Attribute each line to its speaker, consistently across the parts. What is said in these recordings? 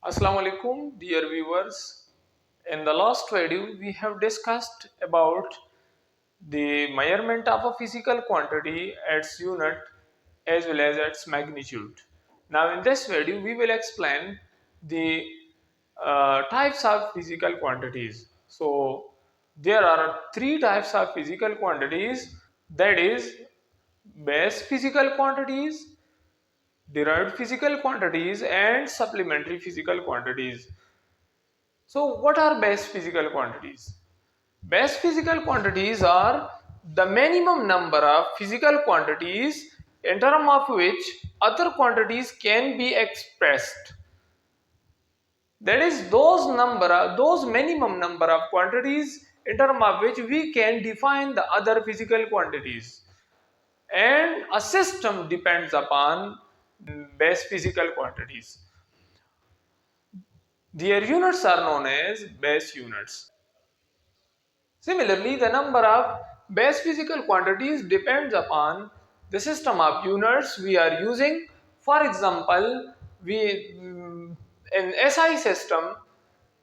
Speaker 1: Assalamu alaikum, dear viewers. In the last video, we have discussed about the measurement of a physical quantity, its unit, as well as its magnitude. Now, in this video, we will explain the types of physical quantities. So, there are three types of physical quantities, that is, base physical quantities, derived physical quantities, and supplementary physical quantities. So, what are base physical quantities? Base physical quantities are the minimum number of physical quantities in terms of which other quantities can be expressed. That is, those minimum number of quantities in terms of which we can define the other physical quantities. And a system depends upon base physical quantities. Their units are known as base units. Similarly, the number of base physical quantities depends upon the system of units we are using. For example, in SI system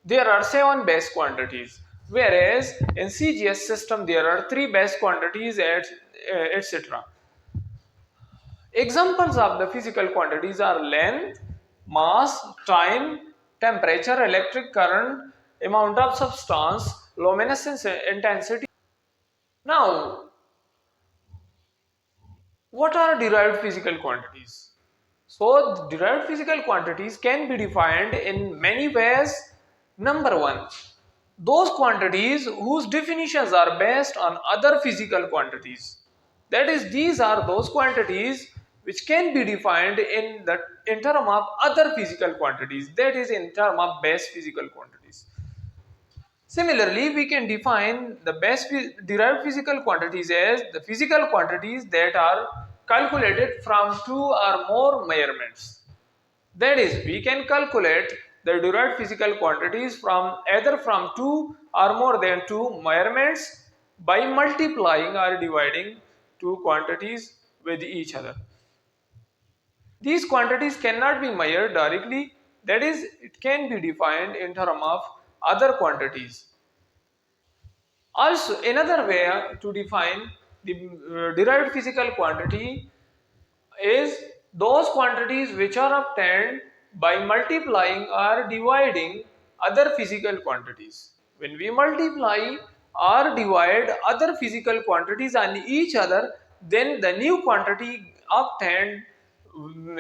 Speaker 1: there are 7 base quantities, whereas in CGS system there are 3 base quantities, etc. Examples of the physical quantities are length, mass, time, temperature, electric current, amount of substance, luminescence intensity. Now, what are derived physical quantities? So, derived physical quantities can be defined in many ways. Number one, those quantities whose definitions are based on other physical quantities. That is, these are those quantities which can be defined in term of other physical quantities. That is, in term of base physical quantities. Similarly, we can define the base derived physical quantities as the physical quantities that are calculated from 2 or more measurements. That is, we can calculate the derived physical quantities from either from 2 or more than 2 measurements by multiplying or dividing two quantities with each other. These quantities cannot be measured directly, that is, it can be defined in terms of other quantities. Also, another way to define the derived physical quantity is those quantities which are obtained by multiplying or dividing other physical quantities. When we multiply or divide other physical quantities on each other, then the new quantity obtained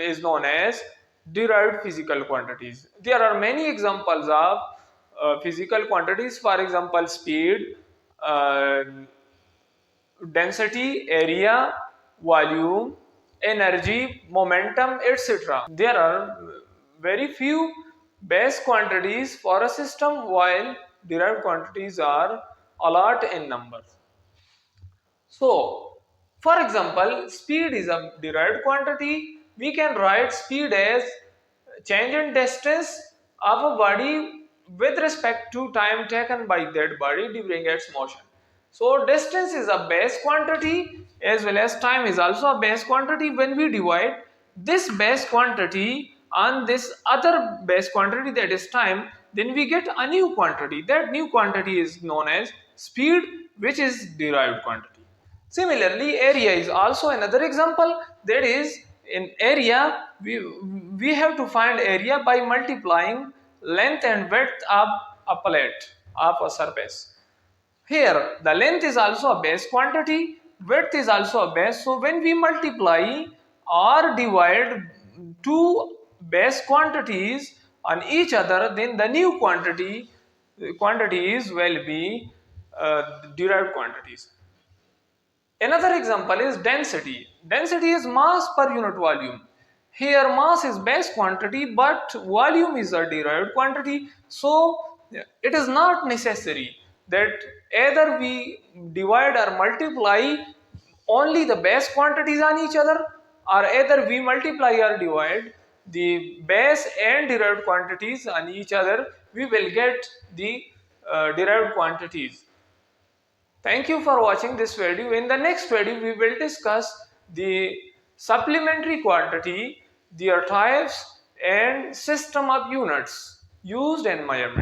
Speaker 1: is known as derived physical quantities. There are many examples of physical quantities, for example, speed, uh, density, area, volume, energy, momentum, etc. There are very few base quantities for a system, while derived quantities are a lot in number. So, for example, speed is a derived quantity. We can write speed as change in distance of a body with respect to time taken by that body during its motion. So, distance is a base quantity as well as time is also a base quantity. When we divide this base quantity on this other base quantity, that is time, then we get a new quantity. That new quantity is known as speed, which is derived quantity. Similarly, area is also another example. That is, in area, we have to find area by multiplying length and width of a plate, of a surface. Here, the length is also a base quantity, width is also a base. So, when we multiply or divide two base quantities on each other, then the new quantities will be derived quantities. Another example is density. Density is mass per unit volume. Here mass is base quantity but volume is a derived quantity. So it is not necessary that either we divide or multiply only the base quantities on each other, or either we multiply or divide the base and derived quantities on each other, we will get the derived quantities. Thank you for watching this video. In the next video, we will discuss the supplementary quantity, their types, and system of units used in measurement.